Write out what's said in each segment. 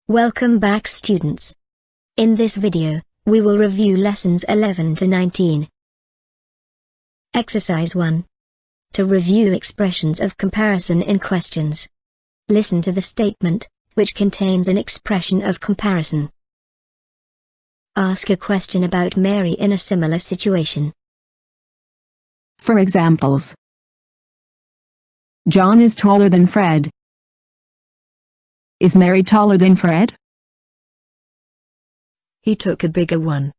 Welcome back, students. In this video, we will review lessons 11 to 19. Exercise 1. To review expressions of comparison in questions. Listen to the statement, which contains an expression of comparison. Ask a question about Mary in a similar situation. For examples. John is taller than Fred. Is Mary taller than Fred? He took a bigger one.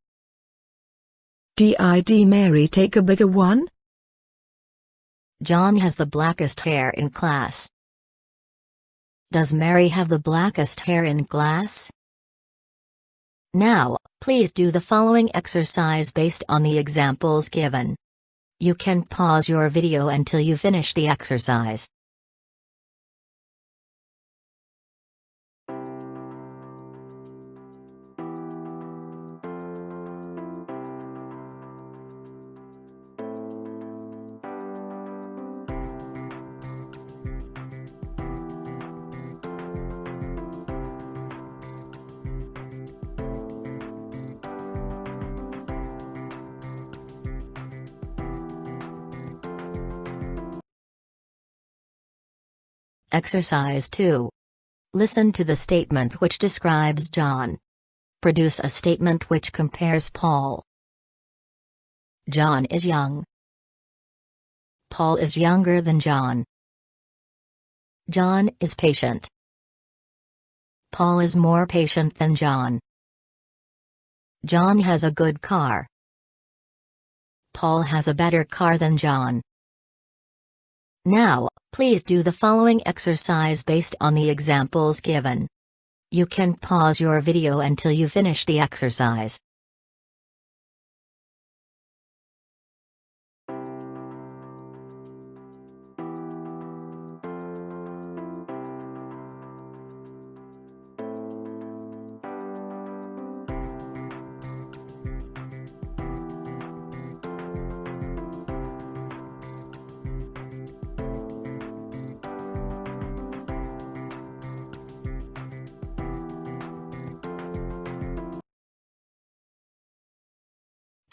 Did Mary take a bigger one? John has the blackest hair in class. Does Mary have the blackest hair in class? Now, please do the following exercise based on the examples given. You can pause your video until you finish the exercise. Exercise 2. Listen to the statement which describes John. Produce a statement which compares Paul. John is young. Paul is younger than John. John is patient. Paul is more patient than John. John has a good car. Paul has a better car than John. Now, please do the following exercise based on the examples given. You can pause your video until you finish the exercise.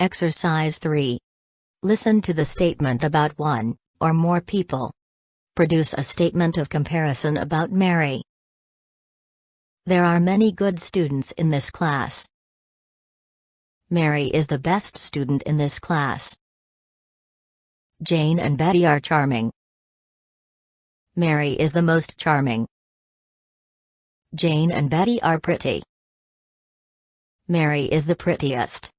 Exercise 3. Listen to the statement about one or more people. Produce a statement of comparison about Mary. There are many good students in this class. Mary is the best student in this class. Jane and Betty are charming. Mary is the most charming. Jane and Betty are pretty. Mary is the prettiest.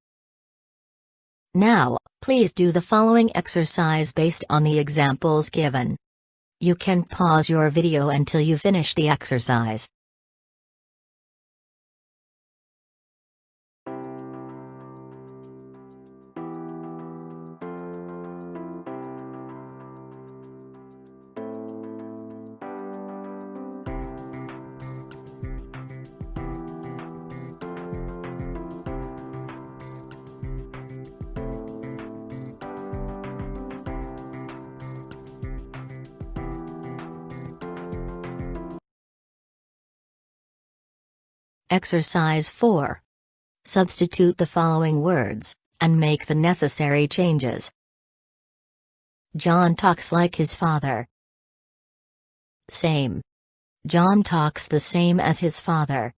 Now, please do the following exercise based on the examples given. You can pause your video until you finish the exercise. Exercise 4. Substitute the following words, and make the necessary changes. John talks like his father. Same. John talks the same as his father.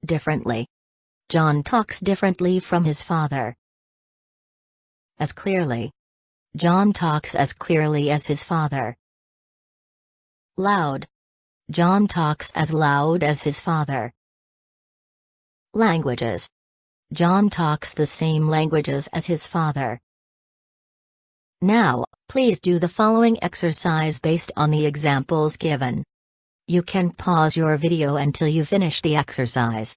Differently. John talks differently from his father. As clearly. John talks as clearly as his father. Loud. John talks as loud as his father. Languages. John talks the same languages as his father. Now, please do the following exercise based on the examples given. You can pause your video until you finish the exercise.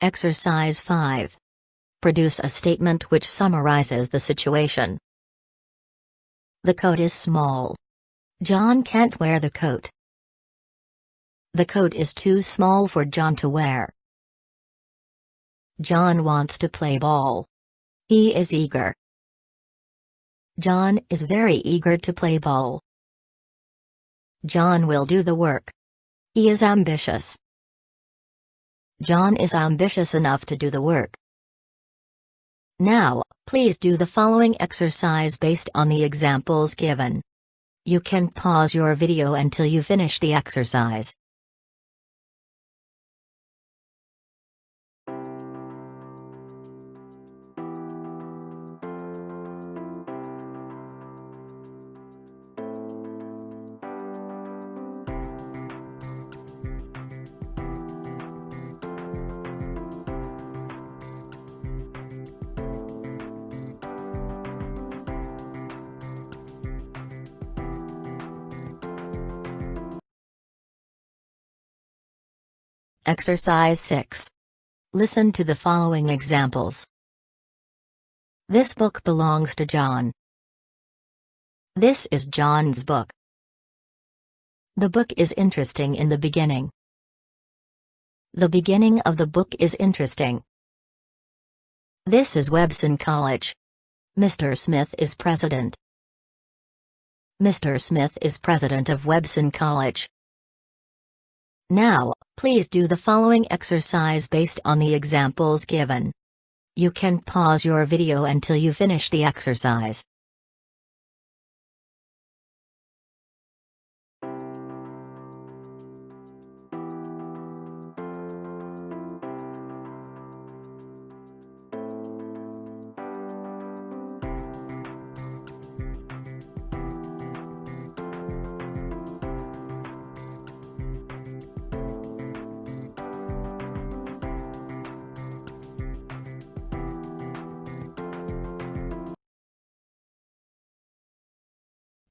Exercise 5. Produce a statement which summarizes the situation. The coat is small. John can't wear the coat. The coat is too small for John to wear. John wants to play ball. He is eager. John is very eager to play ball. John will do the work. He is ambitious. John is ambitious enough to do the work. Now, please do the following exercise based on the examples given. You can pause your video until you finish the exercise. Exercise 6. Listen to the following examples. This book belongs to John. This is John's book. The book is interesting in the beginning. The beginning of the book is interesting. This is Webson College. Mr. Smith is president. Mr. Smith is president of Webson College. Now, please do the following exercise based on the examples given. You can pause your video until you finish the exercise.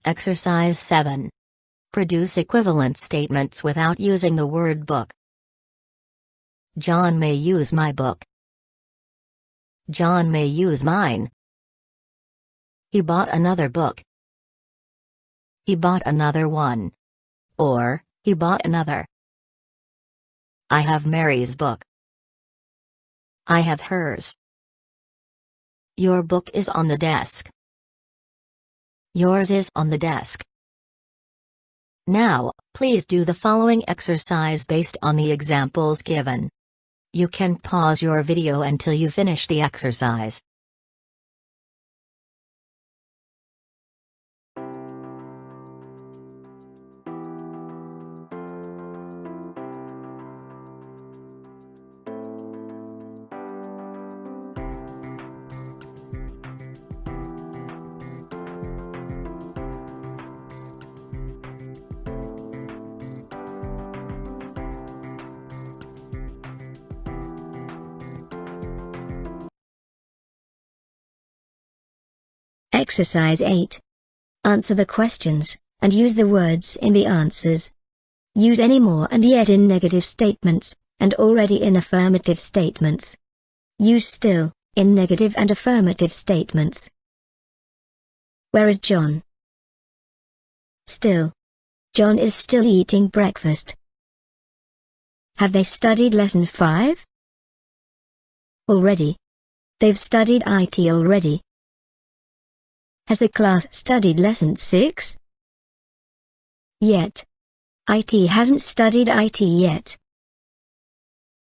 Exercise 7. Produce equivalent statements without using the word book. John may use my book. John may use mine. He bought another book. He bought another one. Or, he bought another. I have Mary's book. I have hers. Your book is on the desk. Yours is on the desk. Now, please do the following exercise based on the examples given. You can pause your video until you finish the exercise. Exercise 8. Answer the questions, and use the words in the answers. Use any more and yet in negative statements, and already in affirmative statements. Use still, in negative and affirmative statements. Where is John? Still. John is still eating breakfast. Have they studied lesson 5? Already. They've studied IT already. Has the class studied lesson 6? Yet. IT hasn't studied IT yet.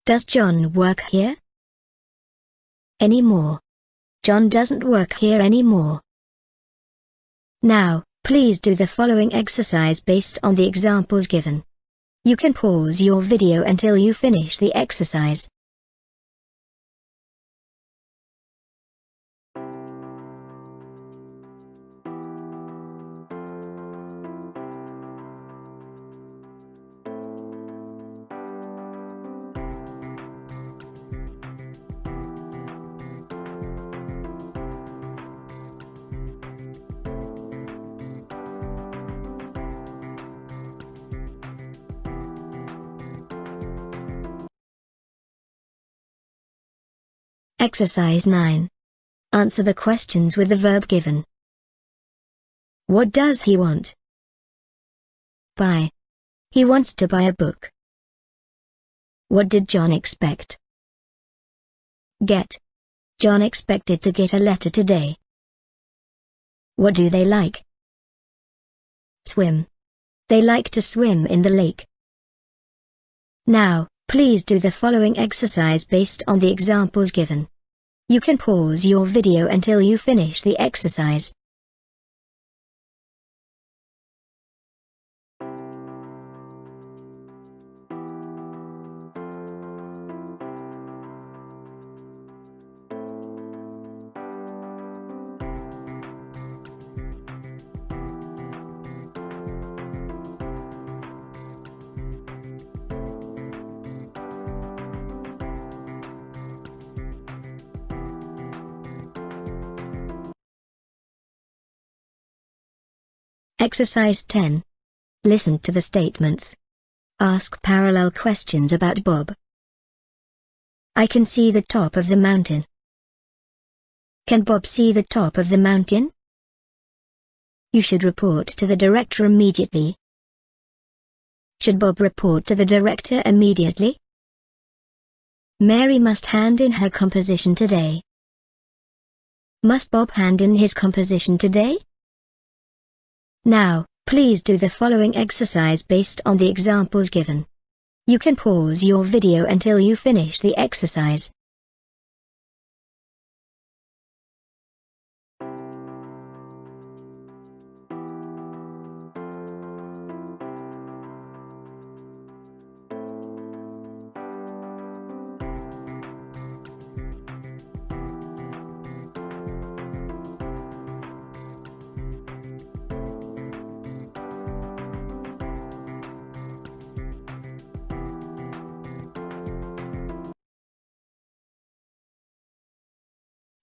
Does John work here? Anymore. John doesn't work here anymore. Now, please do the following exercise based on the examples given. You can pause your video until you finish the exercise. Exercise 9. Answer the questions with the verb given. What does he want? Buy. He wants to buy a book. What did John expect? Get. John expected to get a letter today. What do they like? Swim. They like to swim in the lake. Now, please do the following exercise based on the examples given. You can pause your video until you finish the exercise. Exercise 10. Listen to the statements. Ask parallel questions about Bob. I can see the top of the mountain. Can Bob see the top of the mountain? You should report to the director immediately. Should Bob report to the director immediately? Mary must hand in her composition today. Must Bob hand in his composition today? Now, please do the following exercise based on the examples given. You can pause your video until you finish the exercise.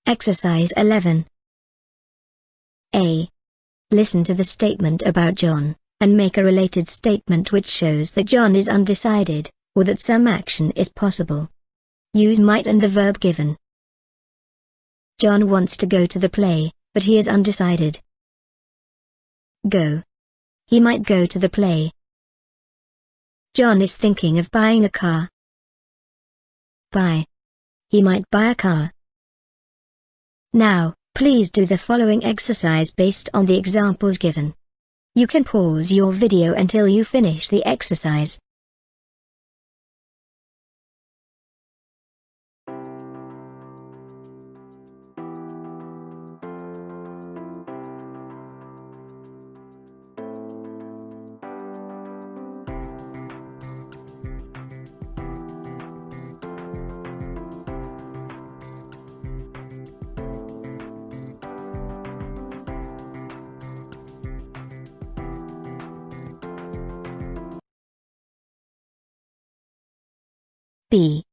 Exercise 11. A. Listen to the statement about John, and make a related statement which shows that John is undecided, or that some action is possible. Use might and the verb given. John wants to go to the play, but he is undecided. Go. He might go to the play. John is thinking of buying a car. Buy. He might buy a car. Now, please do the following exercise based on the examples given. You can pause your video until you finish the exercise. B.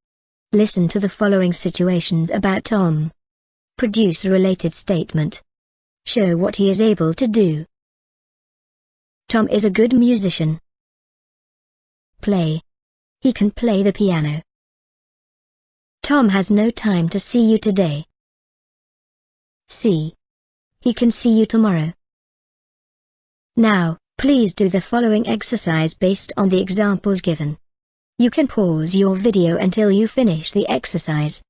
Listen to the following situations about Tom. Produce a related statement. Show what he is able to do. Tom is a good musician. Play. He can play the piano. Tom has no time to see you today. See. He can see you tomorrow. Now, please do the following exercise based on the examples given. You can pause your video until you finish the exercise.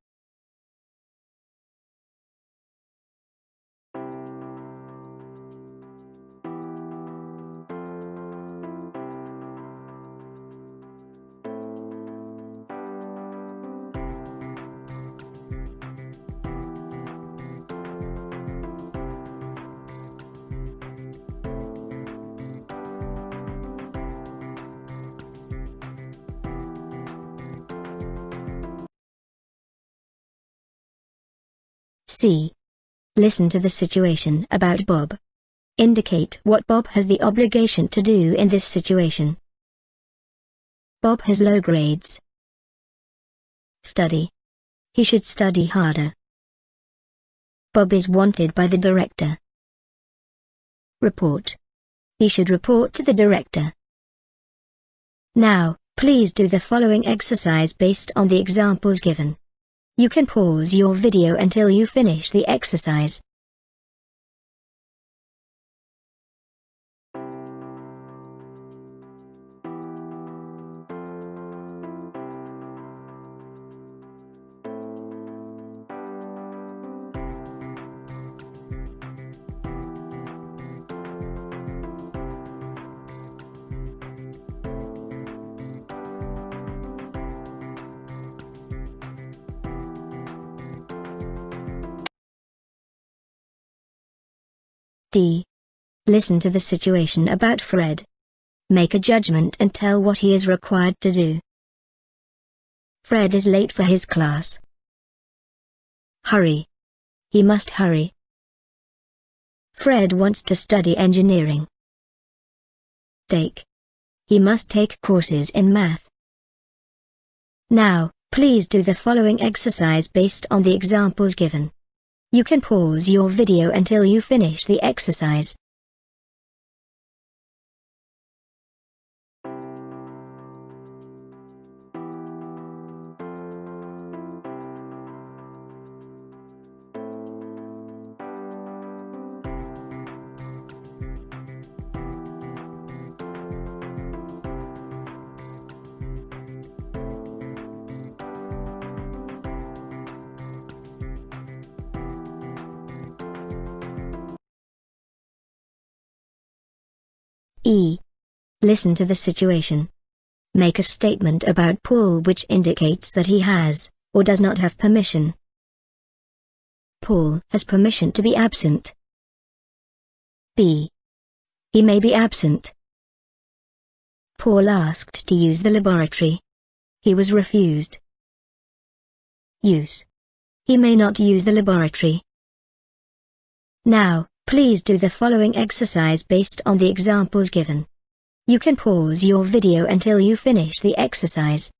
C. Listen to the situation about Bob. Indicate what Bob has the obligation to do in this situation. Bob has low grades. Study. He should study harder. Bob is wanted by the director. Report. He should report to the director. Now, please do the following exercise based on the examples given. You can pause your video until you finish the exercise. D. Listen to the situation about Fred. Make a judgment and tell what he is required to do. Fred is late for his class. Hurry. He must hurry. Fred wants to study engineering. Take. He must take courses in math. Now, please do the following exercise based on the examples given. You can pause your video until you finish the exercise. E. Listen to the situation. Make a statement about Paul which indicates that he has, or does not have permission. Paul has permission to be absent. B. He may be absent. Paul asked to use the laboratory. He was refused. Use. He may not use the laboratory. Now, please do the following exercise based on the examples given. You can pause your video until you finish the exercise.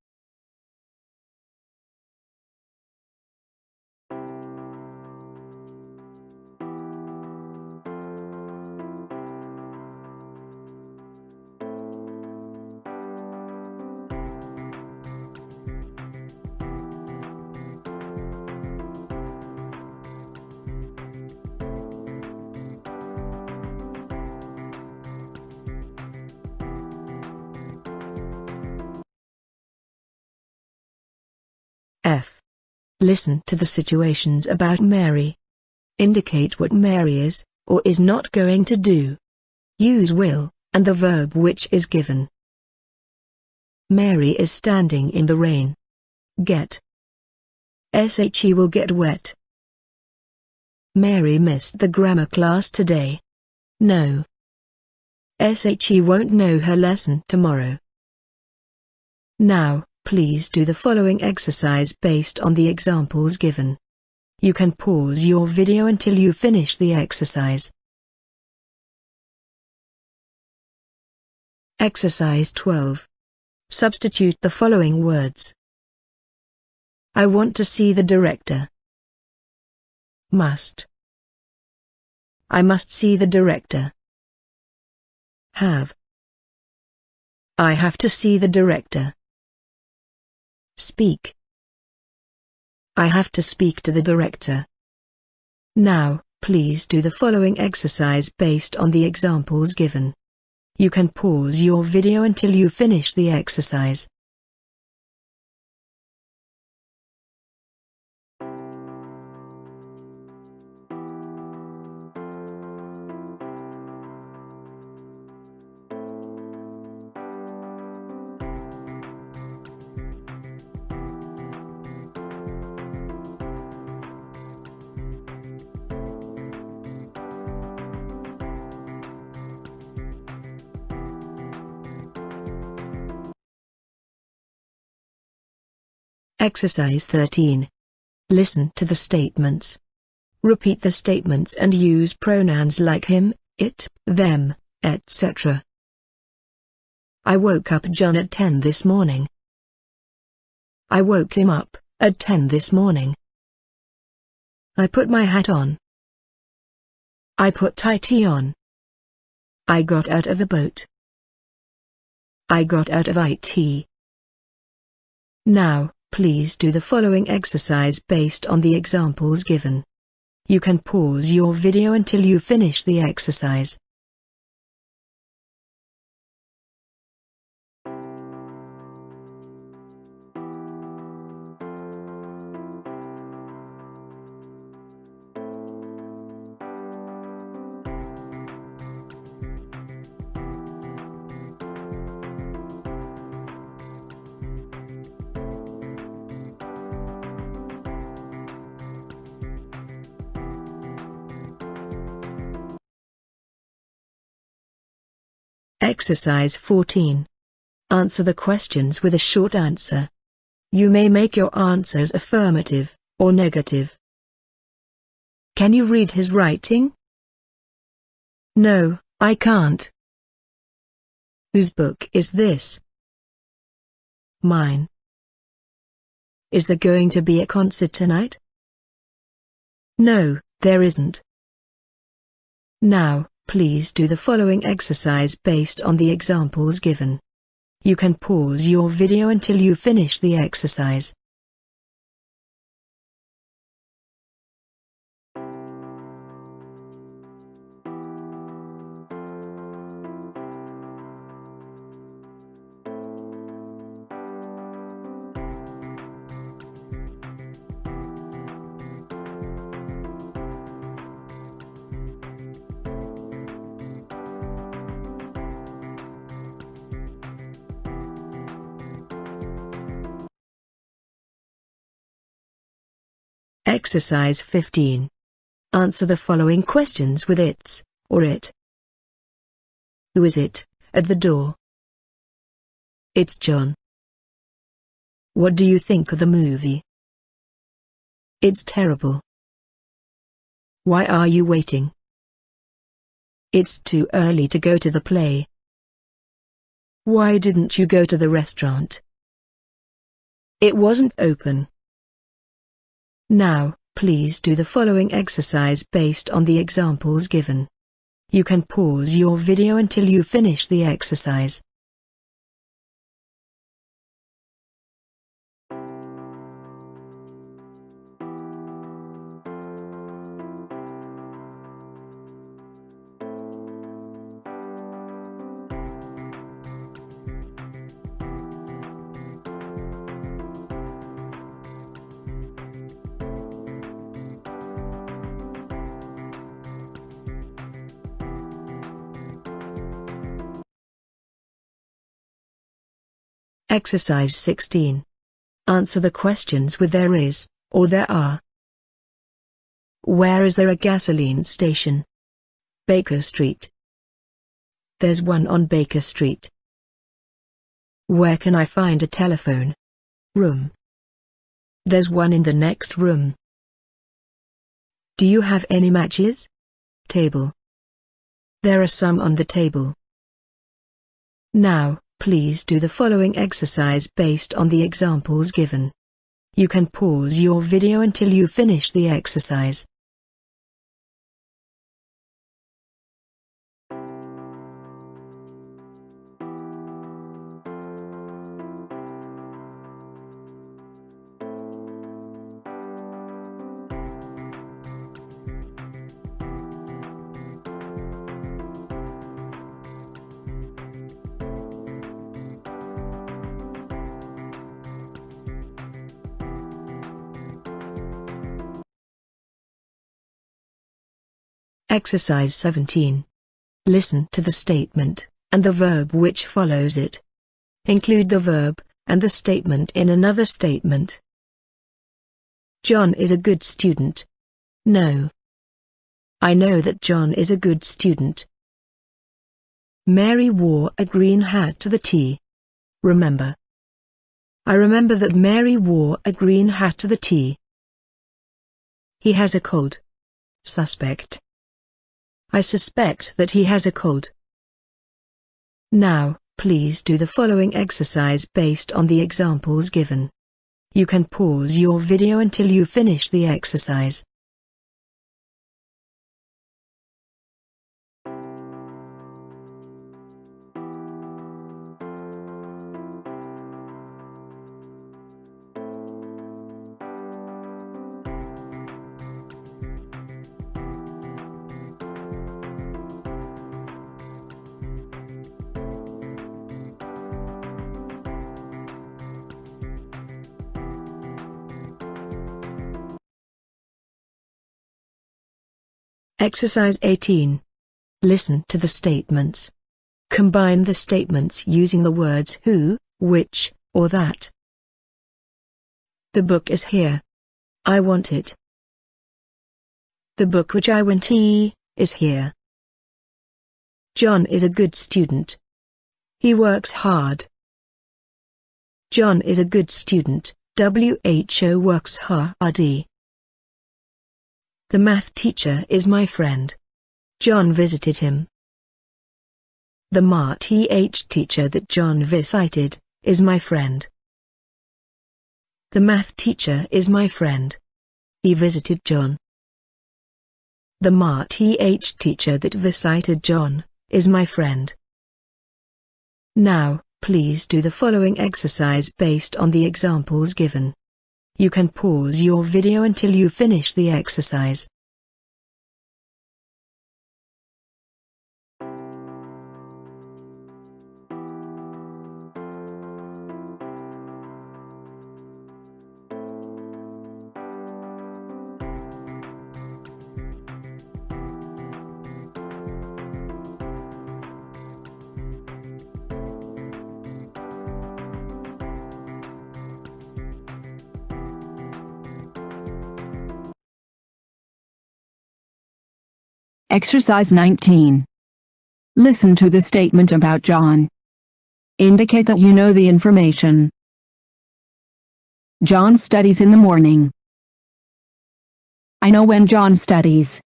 F. Listen to the situations about Mary. Indicate what Mary is, or is not going to do. Use will, and the verb which is given. Mary is standing in the rain. Get. She will get wet. Mary missed the grammar class today. No. She won't know her lesson tomorrow. Now, please do the following exercise based on the examples given. You can pause your video until you finish the exercise. Exercise 12. Substitute the following words. I want to see the director. Must. I must see the director. Have. I have to see the director. Speak. I have to speak to the director. Now, please do the following exercise based on the examples given. You can pause your video until you finish the exercise. Exercise 13. Listen to the statements. Repeat the statements and use pronouns like him, it, them, etc. I woke up John at 10 this morning. I woke him up at 10 this morning. I put my hat on. I put IT on. I got out of the boat. I got out of IT. Now, please do the following exercise based on the examples given. You can pause your video until you finish the exercise. Exercise 14. Answer the questions with a short answer. You may make your answers affirmative or negative. Can you read his writing? No, I can't. Whose book is this? Mine. Is there going to be a concert tonight? No, there isn't. Now, please do the following exercise based on the examples given. You can pause your video until you finish the exercise. Exercise 15. Answer the following questions with it's or it. Who is it at the door? It's John. What do you think of the movie? It's terrible. Why are you waiting? It's too early to go to the play. Why didn't you go to the restaurant? It wasn't open. Now, please do the following exercise based on the examples given. You can pause your video until you finish the exercise. Exercise 16. Answer the questions with there is, or there are. Where is there a gasoline station? Baker Street. There's one on Baker Street. Where can I find a telephone? Room. There's one in the next room. Do you have any matches? Table. There are some on the table. Now, please do the following exercise based on the examples given. You can pause your video until you finish the exercise. Exercise 17. Listen to the statement, and the verb which follows it. Include the verb, and the statement in another statement. John is a good student. No. I know that John is a good student. Mary wore a green hat to the tea. Remember. I remember that Mary wore a green hat to the tea. He has a cold. Suspect. I suspect that he has a cold. Now, please do the following exercise based on the examples given. You can pause your video until you finish the exercise. Exercise 18. Listen to the statements. Combine the statements using the words who, which, or that. The book is here. I want it. The book which I want is here. John is a good student. He works hard. John is a good student. WHO works hard. The math teacher is my friend. John visited him. The math teacher that John visited is my friend. The math teacher is my friend. He visited John. The math teacher that visited John is my friend. Now, please do the following exercise based on the examples given. You can pause your video until you finish the exercise. Exercise 19. Listen to the statement about John. Indicate that you know the information. John studies in the morning. I know when John studies.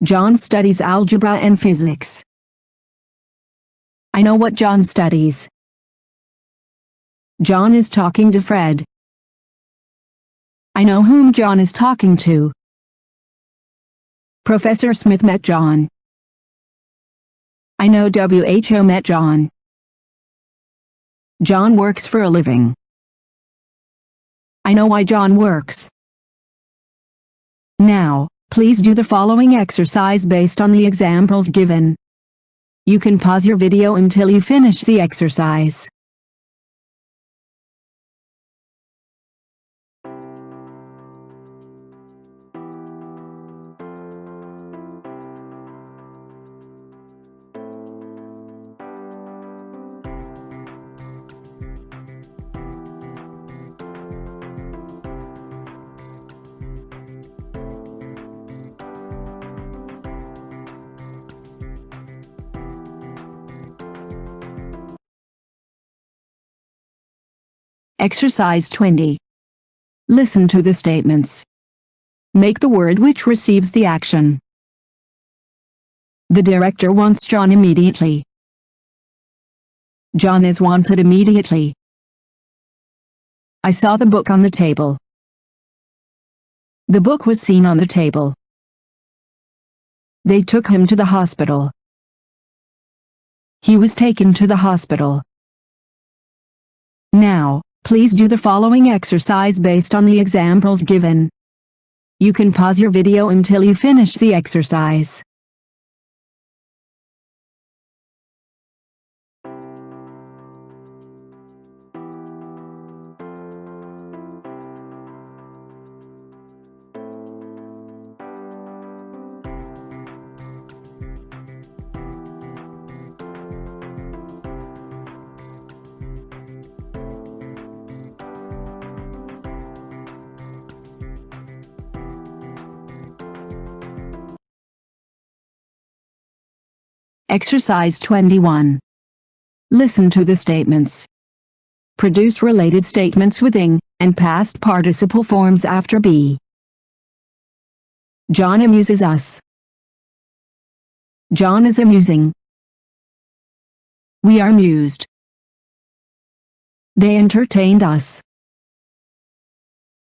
John studies algebra and physics. I know what John studies. John is talking to Fred. I know whom John is talking to. Professor Smith met John. I know WHO met John. John works for a living. I know why John works. Now, please do the following exercise based on the examples given. You can pause your video until you finish the exercise. Exercise 20. Listen to the statements. Make the word which receives the action. The director wants John immediately. John is wanted immediately. I saw the book on the table. The book was seen on the table. They took him to the hospital. He was taken to the hospital. Now, please do the following exercise based on the examples given. You can pause your video until you finish the exercise. Exercise 21. Listen to the statements. Produce related statements with ing and past participle forms after be. John amuses us. John is amusing. We are amused. They entertained us.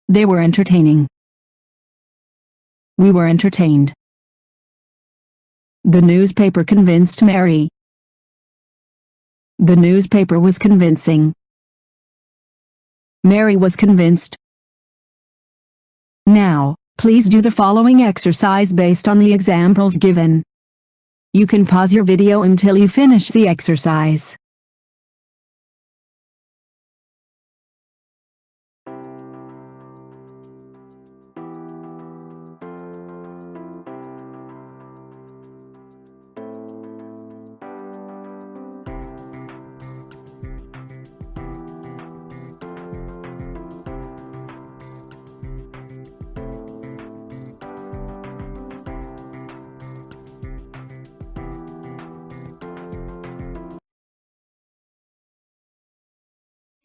They were entertaining. We were entertained. The newspaper convinced Mary. The newspaper was convincing. Mary was convinced. Now, please do the following exercise based on the examples given. You can pause your video until you finish the exercise.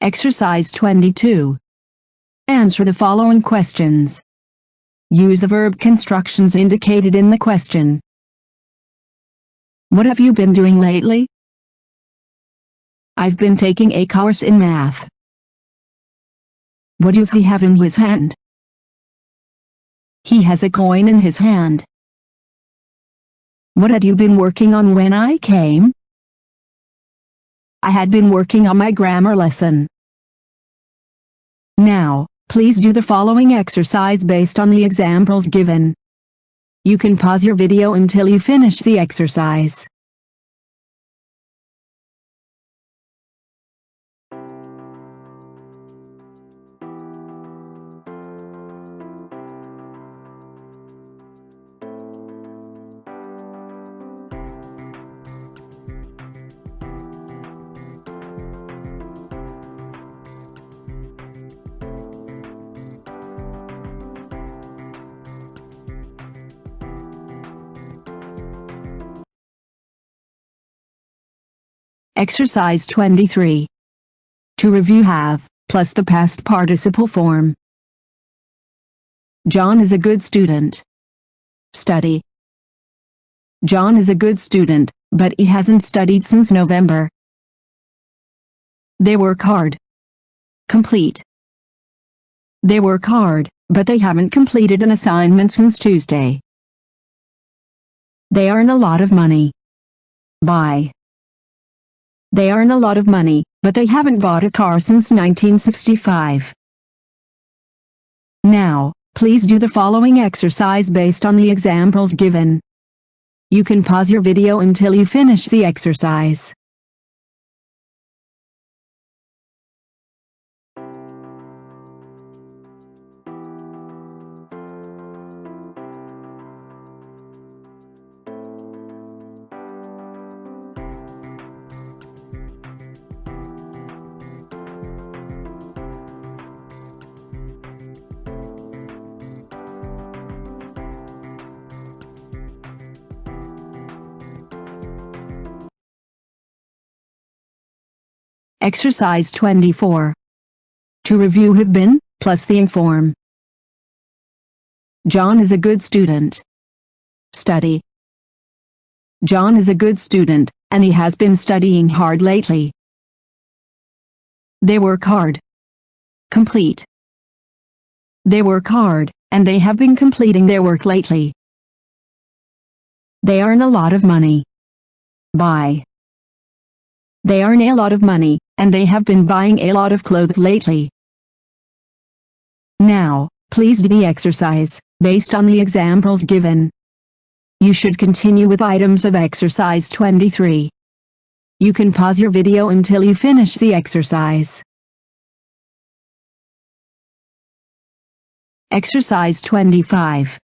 Exercise 22. Answer the following questions. Use the verb constructions indicated in the question. What have you been doing lately? I've been taking a course in math. What does he have in his hand? He has a coin in his hand. What had you been working on when I came? I had been working on my grammar lesson. Now, please do the following exercise based on the examples given. You can pause your video until you finish the exercise. Exercise 23. To review have, plus the past participle form. John is a good student. Study. John is a good student, but he hasn't studied since November. They work hard. Complete. They work hard, but they haven't completed an assignment since Tuesday. They earn a lot of money. Buy. They earn a lot of money, but they haven't bought a car since 1965. Now, please do the following exercise based on the examples given. You can pause your video until you finish the exercise. Exercise 24. To review have been, plus the inform. John is a good student. Study. John is a good student, and he has been studying hard lately. They work hard. Complete. They work hard, and they have been completing their work lately. They earn a lot of money. Buy. They earn a lot of money, and they have been buying a lot of clothes lately. Now, please do the exercise, based on the examples given. You should continue with items of exercise 23. You can pause your video until you finish the exercise. Exercise 25.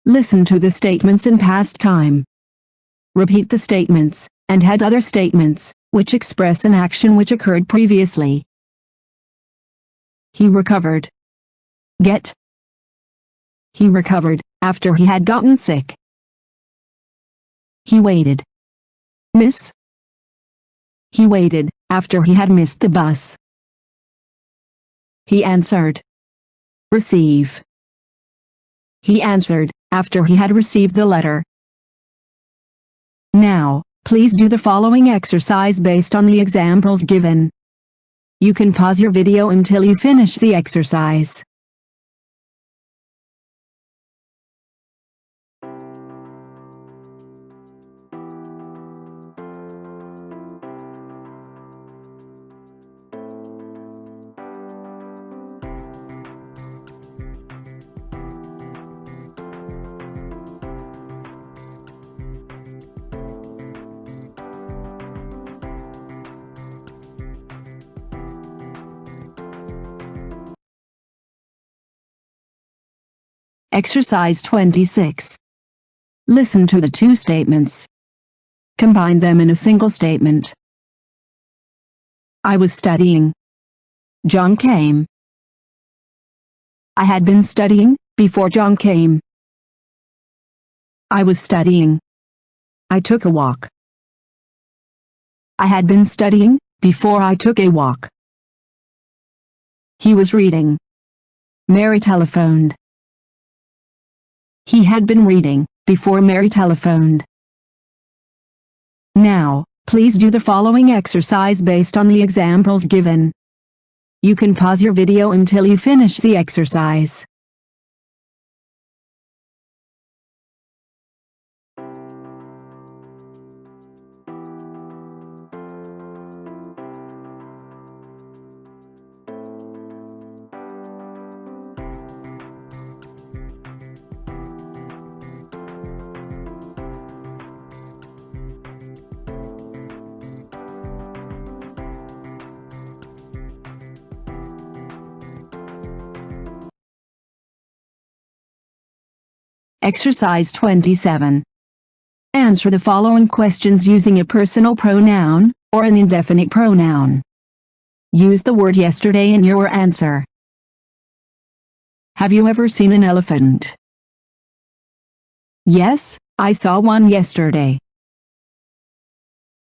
Listen to the statements in past time. Repeat the statements, and add other statements, which express an action which occurred previously. He recovered. Get. He recovered, after he had gotten sick. He waited. Miss. He waited, after he had missed the bus. He answered. Receive. He answered, after he had received the letter. Now, please do the following exercise based on the examples given. You can pause your video until you finish the exercise. Exercise 26. Listen to the two statements. Combine them in a single statement. I was studying. John came. I had been studying before John came. I was studying. I took a walk. I had been studying before I took a walk. He was reading. Mary telephoned. He had been reading before Mary telephoned. Now, please do the following exercise based on the examples given. You can pause your video until you finish the exercise. Exercise 27. Answer the following questions using a personal pronoun or an indefinite pronoun. Use the word yesterday in your answer. Have you ever seen an elephant? Yes, I saw one yesterday.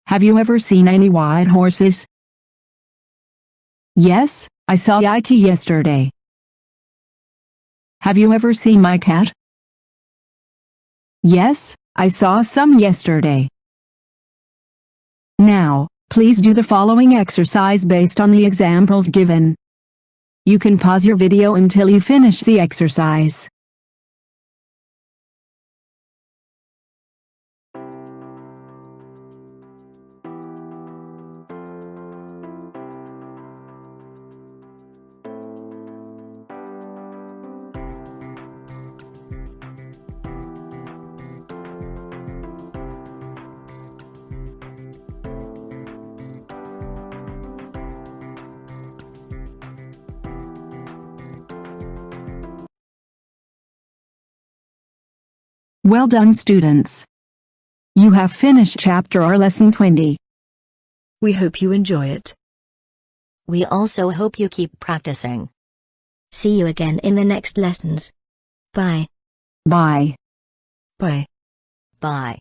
Have you ever seen any white horses? Yes, I saw it yesterday. Have you ever seen my cat? Yes, I saw some yesterday. Now, please do the following exercise based on the examples given. You can pause your video until you finish the exercise. Well done, students. You have finished chapter or lesson 20. We hope you enjoy it. We also hope you keep practicing. See you again in the next lessons. Bye. Bye. Bye. Bye.